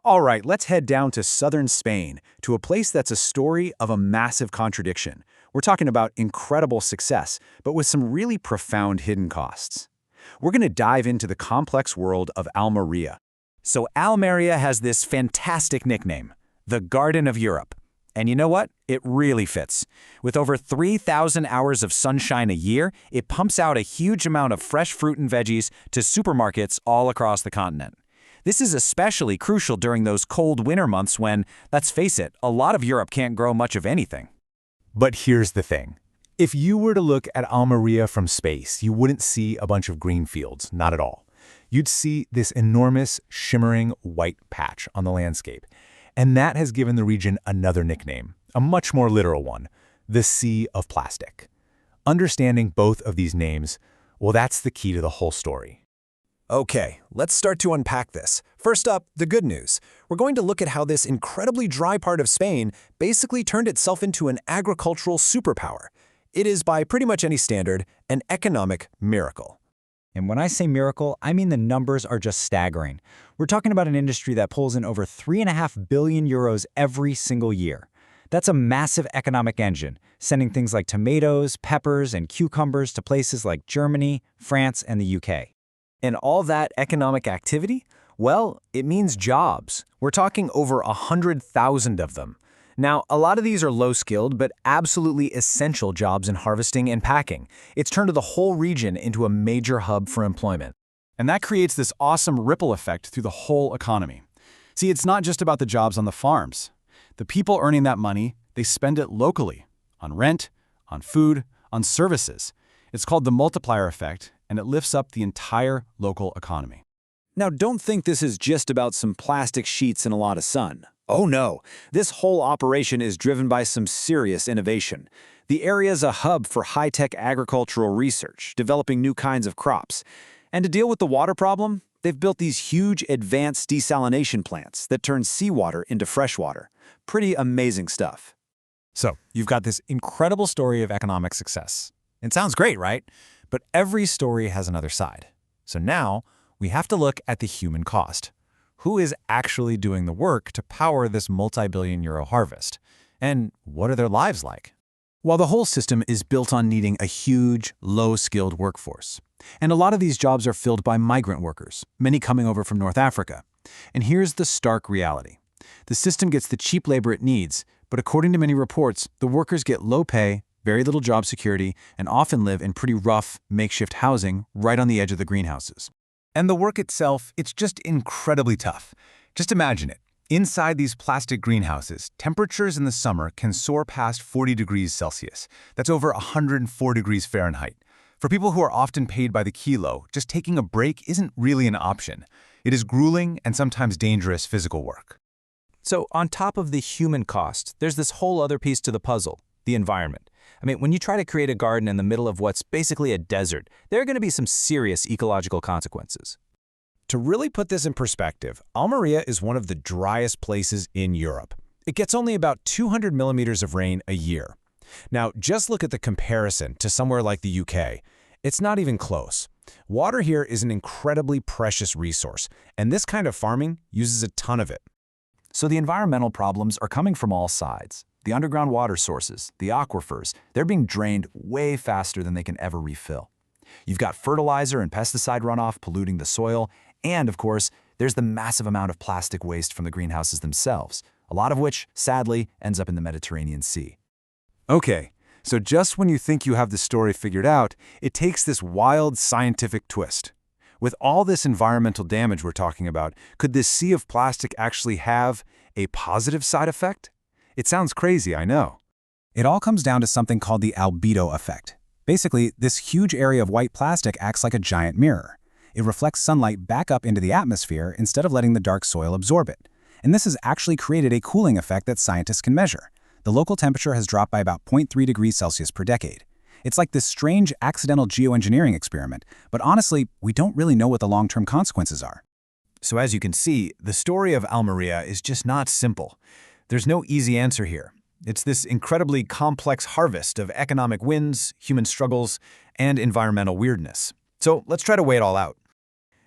All right, let's head down to southern Spain, to a place that's a story of a massive contradiction. We're talking about incredible success, but with some really profound hidden costs. We're going to dive into the complex world of Almería. So Almería has this fantastic nickname, the Garden of Europe. And you know what? It really fits. With over 3,000 hours of sunshine a year, it pumps out a huge amount of fresh fruit and veggies to supermarkets all across the continent. This is especially crucial during those cold winter months when, let's face it, a lot of Europe can't grow much of anything. But here's the thing. If you were to look at Almería from space, you wouldn't see a bunch of green fields, not at all. You'd see this enormous, shimmering white patch on the landscape. And that has given the region another nickname, a much more literal one, the Sea of Plastic. Understanding both of these names, well, that's the key to the whole story. Okay, let's start to unpack this. First up, the good news. We're going to look at how this incredibly dry part of Spain basically turned itself into an agricultural superpower. It is, by pretty much any standard, an economic miracle. And when I say miracle, I mean the numbers are just staggering. We're talking about an industry that pulls in over 3.5 billion euros every single year. That's a massive economic engine, sending things like tomatoes, peppers, and cucumbers to places like Germany, France, and the UK. And all that economic activity? Well, it means jobs. We're talking over 100,000 of them. Now, a lot of these are low-skilled, but absolutely essential jobs in harvesting and packing. It's turned the whole region into a major hub for employment. And that creates this awesome ripple effect through the whole economy. See, it's not just about the jobs on the farms. The people earning that money, they spend it locally, on rent, on food, on services. It's called the multiplier effect, and it lifts up the entire local economy. Now, don't think this is just about some plastic sheets and a lot of sun. Oh no, this whole operation is driven by some serious innovation. The area is a hub for high-tech agricultural research, developing new kinds of crops. And to deal with the water problem, they've built these huge advanced desalination plants that turn seawater into fresh water. Pretty amazing stuff. So, you've got this incredible story of economic success. It sounds great, right? But every story has another side. So now, we have to look at the human cost. Who is actually doing the work to power this multi-billion-euro harvest? And what are their lives like? While the whole system is built on needing a huge, low-skilled workforce. And a lot of these jobs are filled by migrant workers, many coming over from North Africa. And here's the stark reality. The system gets the cheap labor it needs, but according to many reports, the workers get low pay, very little job security, and often live in pretty rough, makeshift housing right on the edge of the greenhouses. And the work itself, it's just incredibly tough. Just imagine it. Inside these plastic greenhouses, temperatures in the summer can soar past 40 degrees Celsius. That's over 104 degrees Fahrenheit. For people who are often paid by the kilo, just taking a break isn't really an option. It is grueling and sometimes dangerous physical work. So on top of the human cost, there's this whole other piece to the puzzle, the environment. I mean, when you try to create a garden in the middle of what's basically a desert, there are going to be some serious ecological consequences. To really put this in perspective, Almería is one of the driest places in Europe. It gets only about 200 millimeters of rain a year. Now, just look at the comparison to somewhere like the UK. It's not even close. Water here is an incredibly precious resource, and this kind of farming uses a ton of it. So the environmental problems are coming from all sides. The underground water sources, the aquifers, they're being drained way faster than they can ever refill. You've got fertilizer and pesticide runoff polluting the soil, and of course, there's the massive amount of plastic waste from the greenhouses themselves, a lot of which, sadly, ends up in the Mediterranean Sea. Okay, so just when you think you have the story figured out, it takes this wild scientific twist. With all this environmental damage we're talking about, could this sea of plastic actually have a positive side effect? It sounds crazy, I know. It all comes down to something called the albedo effect. Basically, this huge area of white plastic acts like a giant mirror. It reflects sunlight back up into the atmosphere instead of letting the dark soil absorb it. And this has actually created a cooling effect that scientists can measure. The local temperature has dropped by about 0.3 degrees Celsius per decade. It's like this strange accidental geoengineering experiment, but honestly, we don't really know what the long-term consequences are. So as you can see, the story of Almería is just not simple. There's no easy answer here. It's this incredibly complex harvest of economic wins, human struggles, and environmental weirdness. So let's try to weigh it all out.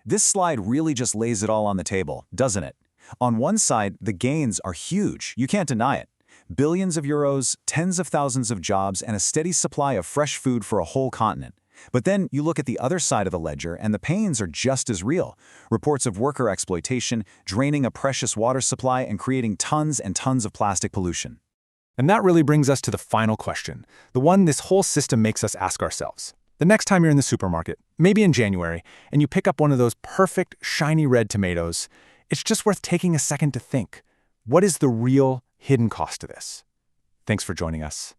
This slide really just lays it all on the table, doesn't it? On one side, the gains are huge, you can't deny it. Billions of euros, tens of thousands of jobs, and a steady supply of fresh food for a whole continent. But then you look at the other side of the ledger, and the pains are just as real. Reports of worker exploitation, draining a precious water supply, and creating tons and tons of plastic pollution. And that really brings us to the final question, the one this whole system makes us ask ourselves. The next time you're in the supermarket, maybe in January, and you pick up one of those perfect, shiny red tomatoes, it's just worth taking a second to think, what is the real hidden cost to this? Thanks for joining us.